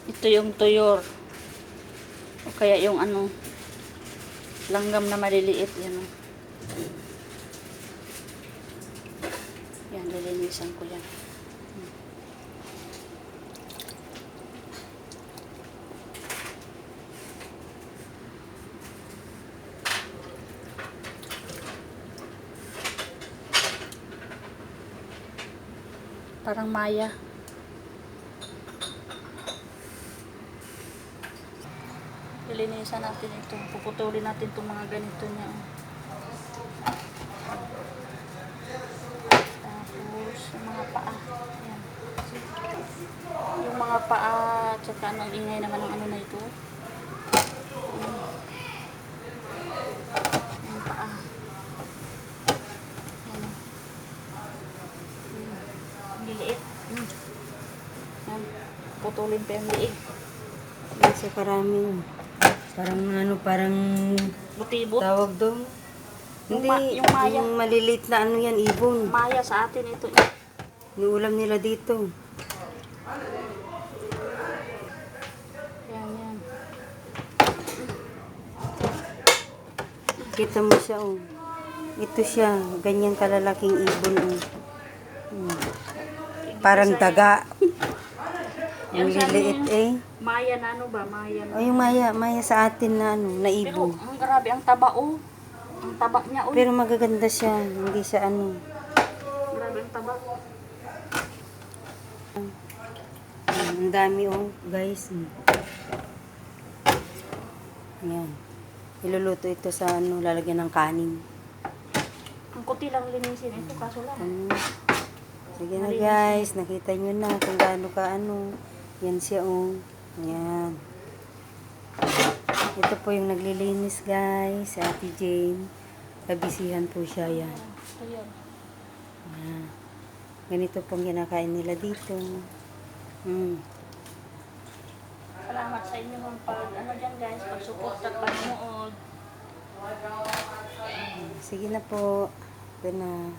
Ito yung tuyor. O kaya yung ano, langgam na maliliit. Yan o. Yan, lilinisan ko yan. Parang maya. Lilinisan natin ito. Puputulin natin itong mga ganito niya. Tapos, yung mga paa. Yan. Yung mga paa, tsaka ang ingay naman ng ano na ito. Yung paa. Yan. Ang liliit. Yan. Putulin pa yung liig. Kasi parang Butibot. tawag doon. Hindi, yung maya. yung maliliit na ano yan, ibon. Maya sa atin ito. Inuulam nila dito. Yan, yan. Kita mo siya, oh. Ito siya, ganyan kalalaking ibon, oh. Parang daga. Yan Yung siya, liliit, eh. Maya na ano ba? Maya na. Oh, yung maya sa atin na ano, na Pero ibon. ang grabe, ang taba oh. Ang taba niya oh. Pero magaganda siya, hindi siya ano. Grabe ang taba. Ang dami, oh, guys. Ayan. Iluluto ito sa ano, lalagyan ng kanin. Ang kuti lang linisin ito, kaso lang. Ano. Sige na, guys, nakita nyo na kung gaano ka ano. Yan siya, oh. Ayan. Ito po yung naglilinis, guys, sa Ate Jane. Kabisihan po siya, yan. Ayan. Ayan. Ganito pong kinakain nila dito. Salamat sa inyo mga pag ano dyan guys, pag-support at pag-nood. Sige na po. Ito na.